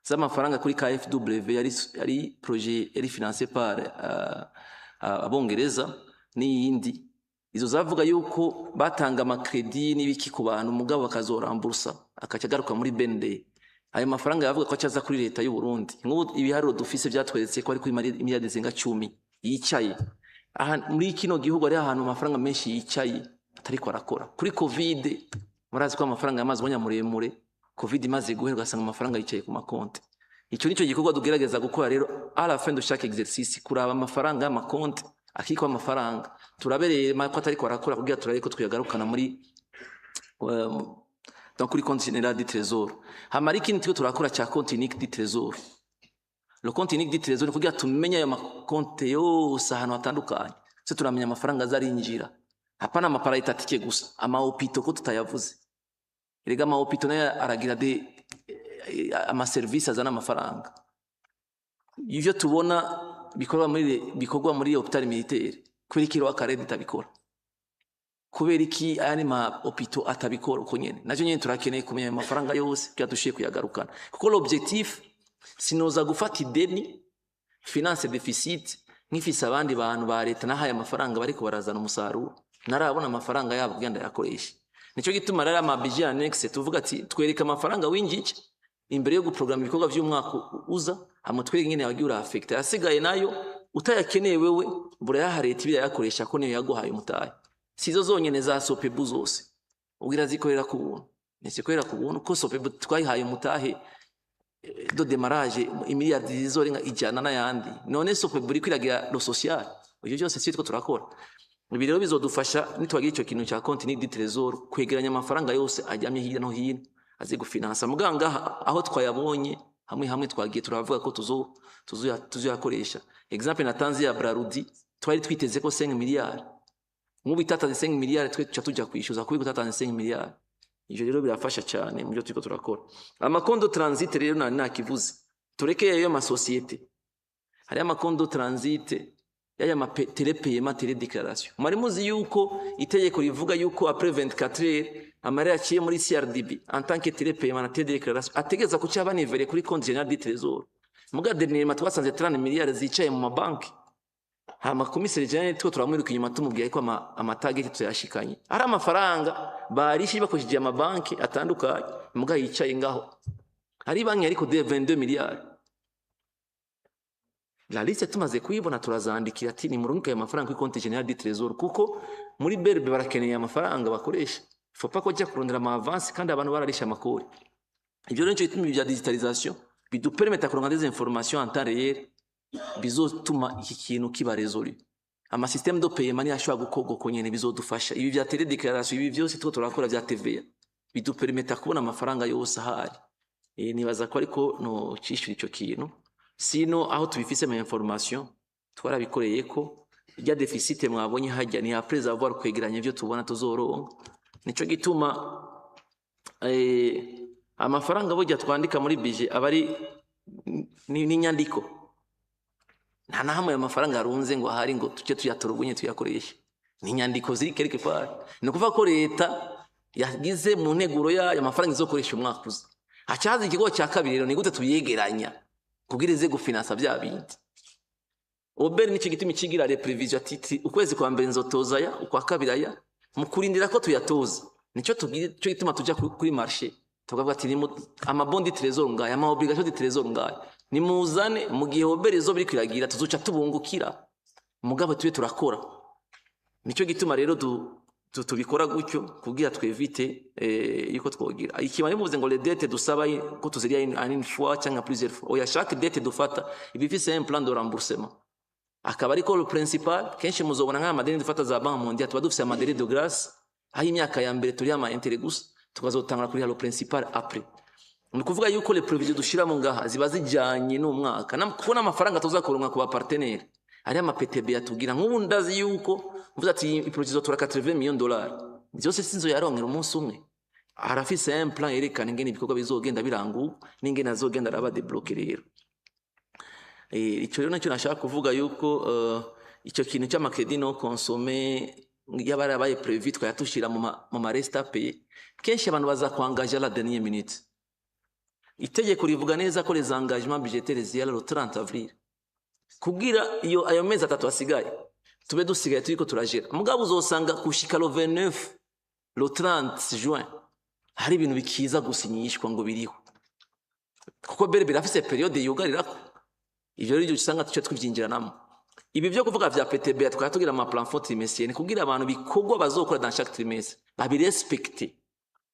[SPEAKER 1] z'amafaranga kuri KfW yari projet yari financé par abongereza n'iyindi izo zavuga yuko batanga amakredi n'ibiki ku bantu mugabo bakazorambursa akaca garuka muri bende ayo mafaranga yavuga ko acaza kuri leta y'u Burundi nk'ubu ibiharuro dufise byatweretse ko ari kuri imiliyari zinga 10 yicaye aha muri kino gihugu ari ahantu amafaranga menshi yicaye atari ko arakora kuri covid murazi ko amafaranga yamaze muremure covid imaze guherwa asanga amafaranga yicaye ku makonti icyo nico gikorwa dugerageza gukora rero à la fin de chaque exercice kuraba amafaranga y'amakonti akiko amafaranga turabereye ko atari ko arakora kugira turabe ko twiyagarukana muri donc kuri compte général du trésor hamari kintu tiko turakora cha compte unique du trésor le compte unique du trésor kugira tumenye ayo makonte yose ahantu hatandukanye se turamenya amafaranga azarinjira hapana amaparayitatike gusa amahopito ko tutayavuze erega amahopito nayo aragira ama service azana amafaranga ivyo tubona bikorwa muri hopital militaire kubera iki akaredi tabikora kubera iki ayani ma hopito atabikora uko nyene nacyo nyene turakeneye kumenya amafaranga yose kugira dushiye kuyagarukana kuko l'objectif sinoza gufata ideni finance deficit nkifisa abandi bantu ba leta nahaye amafaranga bariko barazana umusaruro narabona amafaranga yabo kugenda yakoresha nico gituma rero ama budget annexe tuvuga ati twereka amafaranga winjije imbere yo guprograma ibikorwa by'umwaka uza amutwereka ngene yagiye ura affect asigaye nayo utayakeneye wewe buraya leta ibira yakoresha ko niyo yaguhaye umutaye sizo zonyene za sopebu zose ubwira zikorera ku buntu nisikorera ku buntu ko sopebu twayihaye umutahe do démarrage imiliyari zizorenga ijana n'ayandi none sopebu iri kwiragira lo social ibyo byose sitwo turakora ibi rero bizodufasha nitwagira icyo kintu cya compte du trésor kwegeranya amafaranga yose ajyamye hirya no hino azi gufinansa muganga aho twayabonye hamwe twagiye turavuga ko tuzoyakoresha exemple natanze ya Brarudi twari twiteze ko 5 miliyari nk'ubu itatanze 5 miliyari twe tujya kwishyuza kubi gutatanze 5 miliyari ivyo rero birafasha cyane mu byo turiko turakora amakondo transit rero nakivuze turekeye yo masosiyete hari amakondo transit yaya telepayement tele déclaration mari muzi yuko itegeko rivuga yuko après 24 heures amare yaciye muri CRDB en tant que telepayement tele déclaration ategeza ko cyaba nivere kuri compte général du trésor muga dernièrement twasanze 30 miliyari zicaye mu mabanki hama komiseri general two turamwiruka inyuma tumubwiye ko amatarget tuyashikanye ari amafaranga barishi bakoshije amabanki atandukanye muga yicaye ngaho hari banki ariko de 22 miliyari la liste tumaze kuyibona turazandikira ati ni murunguka amafaranga kuri compte général du trésor kuko muri berbe barakeneye amafaranga bakoresha faut pas ko jya kurondera ama avance kandi abantu bararisha amakori ibyo rero cyo bituma bya digitalisation bidupermeta kuronka des informations en temps réel bizotuma iki kintu kiba résolu ama système de paiement ni ashobora gukorwa ko nyene bizodufasha ibi bya tele déclaration ibi byose two turakora bya TVA bidupermeta kubona amafaranga yose ahari nibaza ko ariko no cishura ico kintu sino aho tubifise ama information twarabikoreye ko rya deficit mwabonye hajya ni après avoir kwegeranya ibyo tubona tuzoronka nico gituma amafaranga bojya twandika muri budget abari ni nyandiko nta nahamwe amafaranga arunze ngo ahari ngo tujye tuyatorobunye tuyakoresha ni nyandiko ziri quelque part no kuva ko leta yagize mu nteguro yayo amafaranga izokoresha umwaka uza hacaza ikigo cya kabiri rero ni gute tuyegeranya kubwirize gufinansa bya bindi oberi n'icyo gituma ikigira les prévisions titi ukwezi kwa mbere nzotoza ya ukwa kabiri aya mukurindira ko tuyatoza nico cyo gituma tujya kuri marché tukavuga ati ama bondi trésor ngaya ama obligation de trésor ngaya ni muzane mu gihe oberi zo biri kwiragira tuzuca tubungukira mugabo tube turakora nico gituma rero tubikora gutyo kugira twevite yuko twogira ikimanye muvuze ngo les dettes dusaba ko tuziria une fois cyangwa plusieurs fois oya chaque dette dufata ibifise un plan de remboursement akaba ariko le principal kenshi muzobona nk'amadeni dufata za banque mondiale tuba dufise amadeni de grâce aho imyaka ya mbere turi ama intérêt gusa tukazotangura kuri le principal après ni kuvuga yuko les provisions dushira mu ngaha ziba zijanye n'umwaka kuko n'amafaranga tuzakoronka ku ba partenaire ari ama PTB yatugira nk'ubu ndazi yuko mvuze ati iprovision tura 80 millions dollars byose sinzo yarongera umunsi umwe arafise un plan yerekana ingene ibikorwa bizogenda birangu n'ingene azogenda araba débloquer rero icyo rero nacyo nashaka kuvuga yuko icyo kintu cy'amakredit no consommer yabarabaye prévu twayatushira mu ma reste à payer kenshi abantu bazakwangaje la dernière minute itegeko rivuga neza ko les engagements budgétaires ziyara le 30 avril kugira iyo ayo mezi atatu asigaye tube dusigaye turiko turajera mugabo uzosanga kushika le 29 le 30 juin hari ibintu bikiza gusinyishwa ngo biriho kuko bere birafise periode yugarirako ivyo rero usanga tuce twivyinjiranamo ibi byo kuvuga vya PTB twatugira ama plan for trimestre ni kugira abantu bikogwa bazokora dans chaque trimestre babirespecte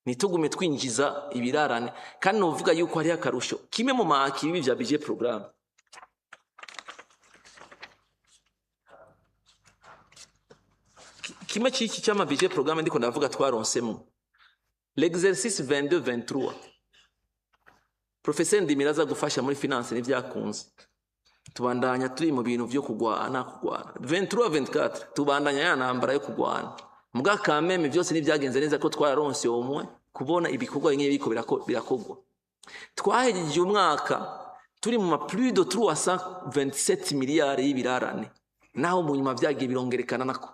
[SPEAKER 1] nitugume twinjiza ibirarane kandi novuga yuko hari akarusho kimwe mu maki ibi vya budget programme kimwe cy'iki cyama budget programme ndiko ndavuga twaronsemo l'exercice 22-23 Professeur Ndimiraza gufasha muri finance n'ivyakunze tubandanya turi mu bintu byo kugwana 23-24 tubandanya ya nambara yo kugwana muga kameme byose nivyagenze neza ko twararonse umwe kubona ibikorwa bimwe biko birakogwa twahejeje umwaka turi mu plus de 327 miliyari y'ibirarane naho mu nyuma vyagiye birongerekana nako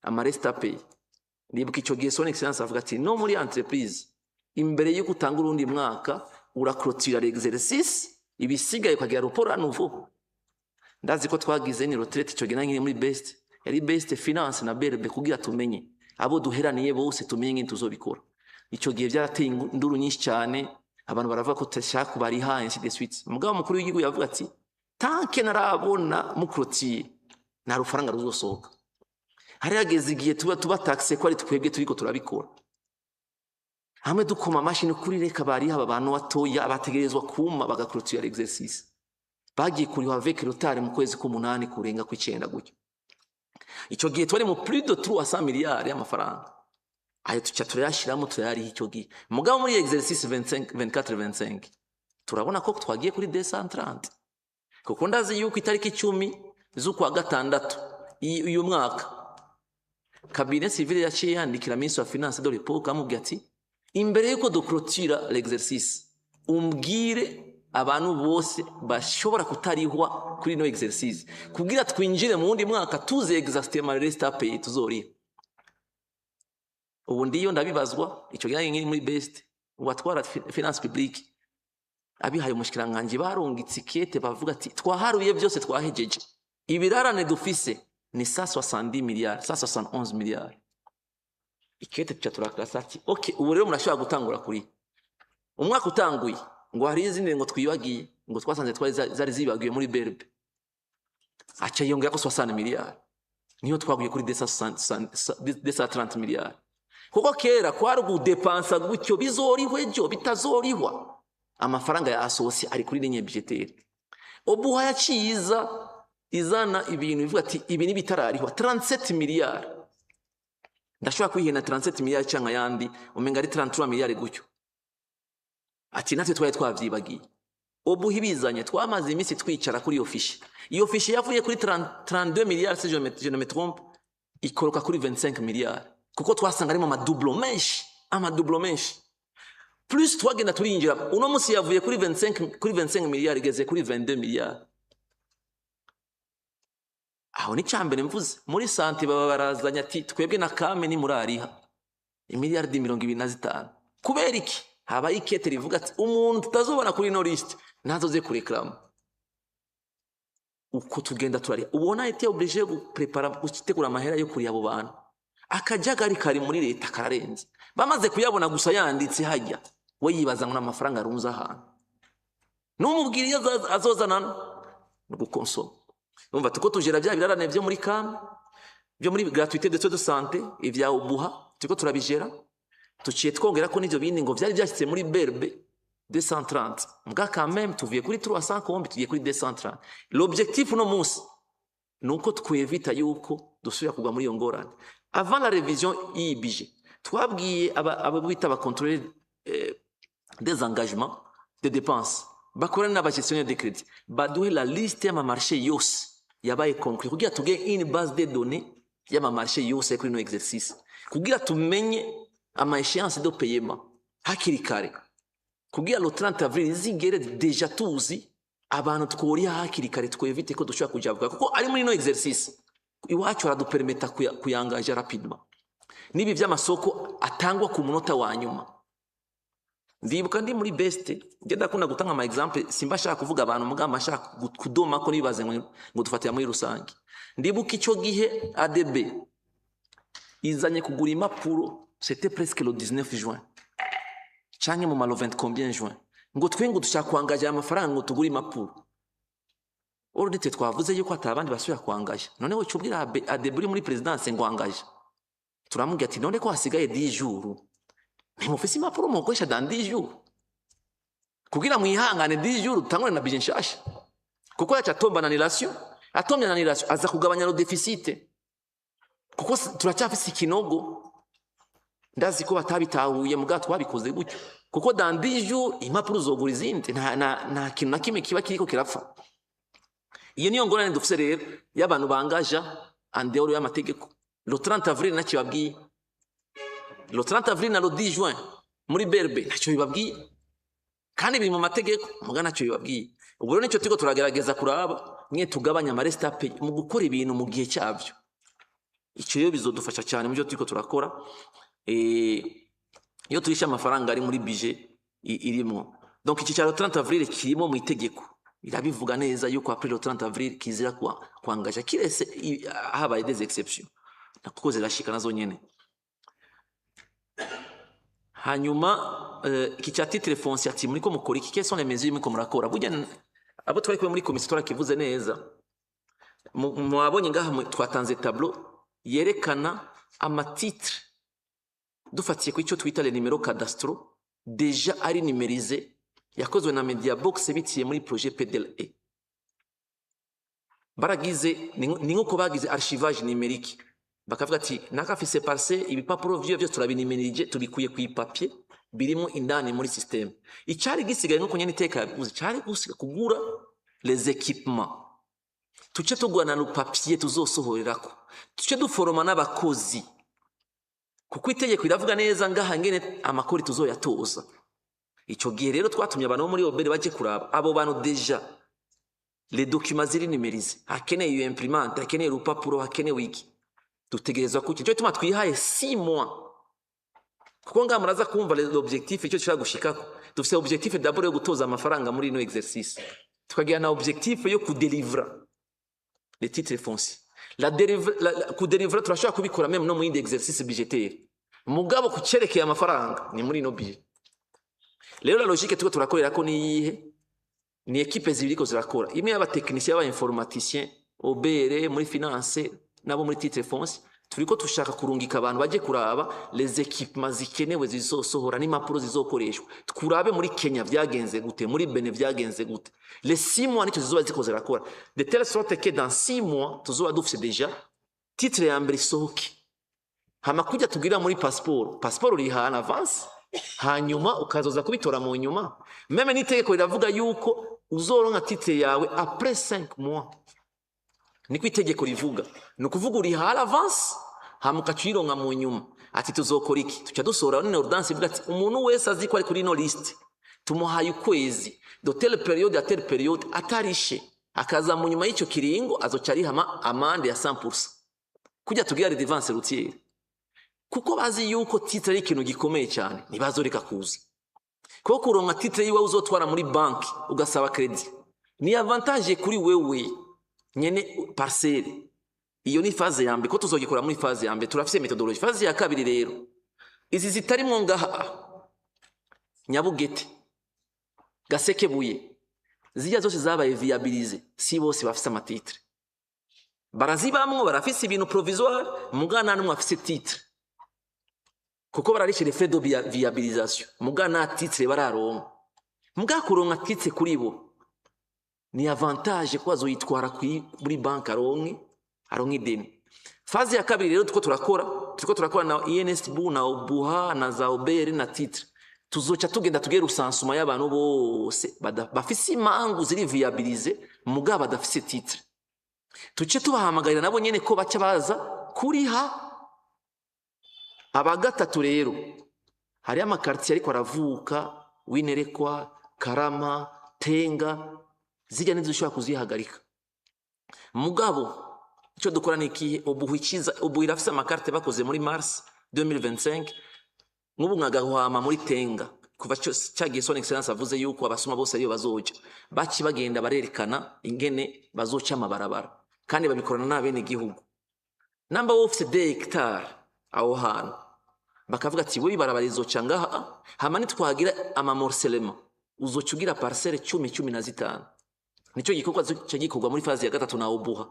[SPEAKER 1] amaresta pay nibuka ico gihe son excellence avuga ati no muri entreprise imbere yo gutanga urundi mwaka urakrotira l'exercice ibisigaye ukagira rapport à nouveau ndazi ko twagize ni retraite ico gihe nkiri muri best yari best finance na berbe kugira tumenye abo duheraniye bose tumenye tuzobikora ico gihe byarateye induru nyinshi cyane abantu baravuga ko tashaka kubari ha ainsi de suite mugabo mukuru w'igihugu yavuga ati tanke narabona mukrotiye na rufaranga ruzosohoka hari yageze igihe tuba taxe ko ari twebwe turiko turabikora hamwe dukoma mashini kuri reka bari haba abantu batoya abategerezwa kuma bagakrotira exercice bagiye kuri avec retard mu kwezi k'umunani kurenga ku 9 gutyo ico gihe twari mu plus de 300 miliyari y'amafaranga ayo tuca turayashiramo turayari ico gihe mugabo muri exercice 24-25 turabona ko twagiye kuri 230 kuko ndazi yuko itariki 10 z'ukwa gatandatu uyu mwaka cabinet civil yaciye yandikira ministre wa finance de l'époque amubwira ati imbere yuko dukrotira l'exercice umbwire abantu bose bashobora kutarihwa kuri no exercice kugira twinjire mu wundi mwaka tuze exactement reste à payer tuzori ubu ndiyo ndabibazwa ico gihe ngiri muri best watwara finance publique abihaye umushikiranganje barongitse ikete bavuga ati twaharuye byose twahejeje ibirarane dufise ni 170 miliyari 171 miliyari ikete cya turaklasa ati okay ubu rero murashobora gutangura kuri umwaka utanguye ngo hari izindi ngo twibagiye ngo twasanze twari zari zibagiye muri berbe acha yongera ko 60 miliyari niyo twaguye kuri 230 miliyari kuko kera kwari gudepansa gutyo bizorihwejo bitazorihwa amafaranga ya asosi ari kuri ligne budgetaire obuha yaciza izana ibintu bivuga ati ibi ni bitararihwa 37 miliyari ndashobora kwihena 37 miliyari cyangwa yandi umenga ari 33 miliyari gutyo ati natwe twari twavyibagiye obu hibizanye twamaze iminsi twicara kuri iyo fishi yavuye kuri 32 miliyari si je ne me trompe ikoroka kuri 25 miliyari kuko twasanga ari mu amadublo menshi plus twagenda turinjira uno musi yavuye kuri 25 miliyari igeze kuri 22 miliyari aho ni cyambere mvuze muri santi baba barazanya ati twebwe na kame ni murariha imiliyardi 25 kubera iki haba ikete rivuga ati umuntu tutazobona kuri no list nazoze kureklama uko tugenda turari ubona ite obligé guprepara gutegura amahera yo kuri abo bantu akajagari kari muri leta kararenze bamaze kuyabona gusa yanditse hajya we yibaza ngo amafaranga arunza ahantu numubwiriye azozana no gukonsoma umva tuko tujera bya birarane byo muri kam byo muri gratuité de soins de santé ivya ubuha turiko turabigera tuciye twongera ko n'ivyo bindi ngo vyari byashyitse muri berbe 230 mbwa quand même tuvuye kuri 300 kombi tugiye kuri 230 l'objectif no munsi nuko twevita yuko dusubira kugwa muri iyo ngorane avant la révision y'ibije twabwiye aba bita ba contrôler des engagements de dépenses bakorana n'aba gestionnaire de crédit baduhe la liste y'ama marché yose yabaye concret kugira tuge une base de données y'ama marché yose kuri no exercice kugira tumenye ama échéance de paiement hakiri kare kugira le 30 avril zigere deja tuzi abantu tworiya hakiri kare twevite ko dushobora kujavuga kuko ari muri no exercice iwacu aradupermeta kuyangaje rapidement nibi vy'amasoko atangwa ku munota wa nyuma ndibuka ndi muri best ngenda kuna gutanga ama example simba shaka kuvuga abantu mugamba shaka kudoma ko nibaze ngo dufatira muri rusange ndibuka ico gihe ADB izanye kugura impapuro c'était presque le 19 juin canke mu malo 20 combien juin ngo twengo dushaka kwangaje amafaranga ngo tugura impapuro orudite twavuze yuko atabandi basubira kwangaje none we cubwira ADB muri presidence ngo angaje turamubwira ati none ko hasigaye 10 jours nimufise impapuro mukoresha dans 10 jours kugira mwihangane 10 jours utangure na budget nshasha kuko yacha tomba na annulation atomya na annulation aza kugabanya no deficit kuko turacyafise ikinogo ndazi ko batabitahuye muga twabikoze gutyo kuko dans 10 jours impapuro zogura izindi nta kintu na kimwe kiba kiriko kirapfa iyo niyo ngorane dufise rero y'abantu bangaja andero y'amategeko le 30 avril nakibabwiye le 30 avril na le 10 juin muri berbe nacyo bibabwiye kandi biri mu mategeko muga nacyo bibabwiye ubwo rero nicyo turiko turagerageza kuraba mwe tugabanya ama restape mu gukora ibintu mu gihe cyavyo icyo yo bizodufasha cyane mu byo turiko turakora iyo turisha amafaranga ari muri budget irimo donc iki cyaro 30 avril kirimo mu itegeko irabivuga neza yuko après le 30 avril kizira kwangaja kirese habaye des exceptions kuko zirashika nazo nyene hanyuma iki cya titre foncier ati muri ko mukora iki quelles sont les mesures muri ko murakora burya abo twari kwe muri commission turakivuze neza mwabonye ngaha twatanze tableau yerekana ama titre dufatiye ku icyo twita les numéros cadastraux déjà ari numérisé yakozwe na Mediabox bitiye muri projet PDLE baragize ni nko bagize archivage numérique bakavuga ati nakafise parcelle ibipapuro vyo byose turabinimirije tubikuye ku ipapier birimo indani muri système icyari gisigaye nko kunyene iteka yavuze cyari gusiga kugura les équipements tuce tugwana no papier tuzosohorerako tuce duforoma n'abakozi kuko itegeko iravuga neza ngaha ngene amakori tuzoyatoza ico gihe rero twatumye abantu muri obere baje kuraba abo bantu déjà les documents ziri numérisés hakeneye iyo imprimante hakeneye urupapuro hakeneye wiki dutegerezwa kuki cyo tuma twihaye 6 mois kuko nga muraza kumva l'objectif icyo cyashaka gushikako dufite objectif d'abord yo gutoza amafaranga muri no exercice tukagira na objectif yo kudélivrer les titres fonciers kudélivrer turashaka kubikora même no mu indi exercice budgétaire mugabo kucerekeye amafaranga ni muri no budget rero la logique tuko turakorera ko ni equipe zibiriko zirakora imwe y'aba technicien y'aba informaticien obere muri finance nabo muri titre foncier turiko tushaka kurungika abantu baje kuraba les équipements zikenewe zizosohora n'impapuro zizokoreshwa tukurabe muri Kenya vyagenze gute muri Benin vyagenze gute les 6 mois nicyo zizoba zikoze rakora de telle sorte que dans 6 mois tuzoba dufise déjà titre ya mbere isohoke hama kujya tugira muri passeport uri en avance hanyuma ukazoza kubitora mu nyuma meme n'itegeko riravuga yuko uzoronka titre yawe après 5 mois niko itegeko rivuga nukuvuga uri hala avance hamuka cironka mu nyuma ati tuzokora iki tuca dusora none ordonnance ivuga ati umuntu wese aziko ari kuri no list tumuhaye ukwezi de telle période à telle période atarishe akaza mu nyuma y'ico kiringo azoca arihama amande ya 100% kujya tugira redevance routière kuko bazi yuko titre ari ikintu gikomeye cyane nibazoreka kuza kuko kuronka titre yiwe uzotwara muri banki ugasaba credit ni avantage kuri wewe nyene parcelle iyo ni phase ya mbere ko tuzogikora muri phase ya mbere turafise methodology phase ya kabiri rero izi zitarimo ngaha Nyabugete Gasekebuye zijya zose zabaye viabilize si bose bafise amatitre barazibamwo barafise ibintu provisoire mugana n'umwe afise titre kuko bararishe les frais de viabilisation mugana titre bararonka mugakuronka titre kuri bo ni avantage ko azoyitwara muri bank aronke ideni. Fazi ya kabiri rero tuko turakora na INSB na Obuha na Zaobere na titre tuzoca tugenda tugera usansuma y'abantu bose bafise imangu ziri viabilize mugaba badafise titre tuce tubahamagarira nabo nyene ko baca baza kuriha. Abagatatu rero hari amakartier ariko aravuka Winerekwa, Karama, Tenga zijya nizo ushobora kuzihagarika mugabo icyo dukora niki Obuha irafise amakarte bakoze muri mars 2025 nk'ubu nkagahwama muri Tenga kuva cyagiye son excellence avuze yuko abasuma bose ariyo bazoja baci bagenda barerekana ingene bazoca amabarabara kandi babikorana n'abene gihugu namba office de hectare aho hantu bakavuga ati we barabara izoca ngaha hama nitwagira amamorcelema uzoca ugira parcelle 10-15 nico gikorwa cyagikorwa muri fazi ya gatatu na Obuha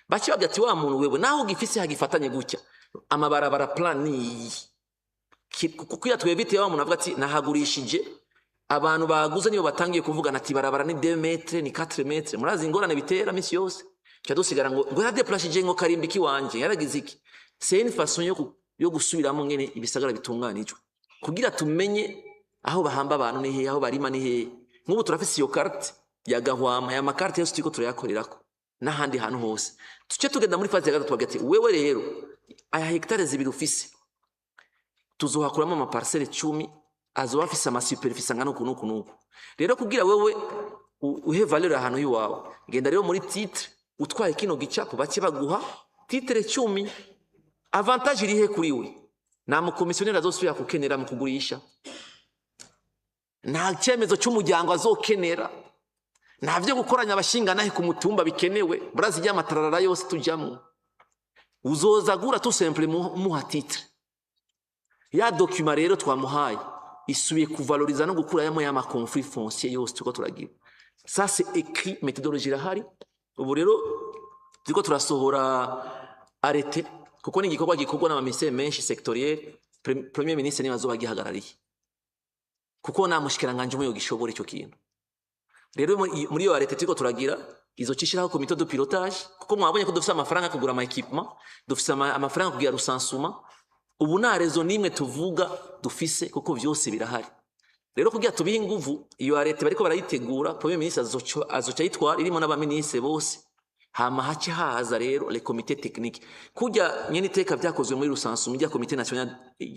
[SPEAKER 1] baci bavuga ati wa muntu wewe naho gifise hagifatanye gutya amabarabara plan ni kuko yatwebite wa muntu avuga ati nahagurishije abantu baguze niyo batangiye kuvugana ati barabara ni 2 metres ni 4 metres murazi ingorane bitera misi yose cyadusigara ngo yadeplashije ngo karimbiki wanje yaragize iki c'est une façon yo gusubiramo ngene ibisagara bitunganijwe kugira tumenye aho bahamba abantu ni he aho barima ni he. Nk'ubu turafise iyo carte ya Gahwama ya makarte yose turiko turayakorerako n'ahandi hantu hose tuce tugenda muri fazi ya gatatu bagati wewe rero aya hectare zibiri ufise tuzohakuramo ama parcelle 10 azoba afise ama superficie ngano kunuku rero kugira wewe uhe valeur ahantu yiwawe genda rero muri titre utwaye kino gicapo bace baguha titre 10 avantage irihe kuri we na mukomisiyoneri azosubira kukenera mu kugurisha nta cyemezo cy'umuryango azokenera nta byo gukoranya abashinga nahe ku mutumba bikenewe burazi y'amatarara yose tujyamo uzoza gura tout simple muha titre ya document rero twamuhaye isubiye kuvaloriza no gukura yamo ya conflit foncier yose tuko turagira ça c'est écrit méthodologie irahari ubu rero tuko turasohora arrêté kuko ni igikorwa gikorwa n'amamise menshi sectoriel premier ministre ni bazoba gihagarariye kuko namushikiranganje umuyo gishobora icyo kintu rero muri yo arete tuko turagira izo cishiraho comité de pilotage kuko mwabonye ko dufise amafaranga kugura ama equipment dufise amafaranga kugira rusansuma ubu na rezo nimwe tuvuga dufise kuko vyose birahari rero kugira tubihe inguvu iyo arete bariko barayitegura premier ministre azoca yitwara irimo n'abaministre bose hama haci haza rero les comités techniques kujya nyene iteka vyakozwe muri rusansuma ya comité national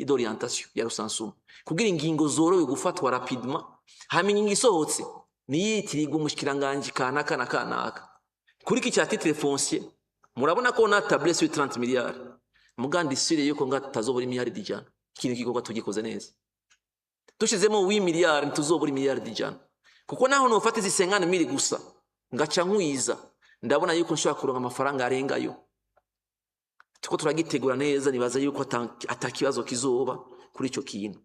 [SPEAKER 1] d'orientation ya rusansuma kugira ingingo zorowe gufatwa rapidement hama ingingo isohotse niyitiriga umushikiranganje kanaka kuri iki cya titre foncier murabona ko na table sur 30 milliards mugandi sire yuko ngatazobora miliyari dijana ikintu gikorwa tugikoze neza dushizemo 8 miliyari tuzobora miliyari dijana kuko naho no fata izi 50 mili gusa ngaca nkwiza ndabona yuko nshobora kuronka amafaranga arengayo tuko turagitegura neza nibaza yuko atakibazo kizoba kuri ico kintu.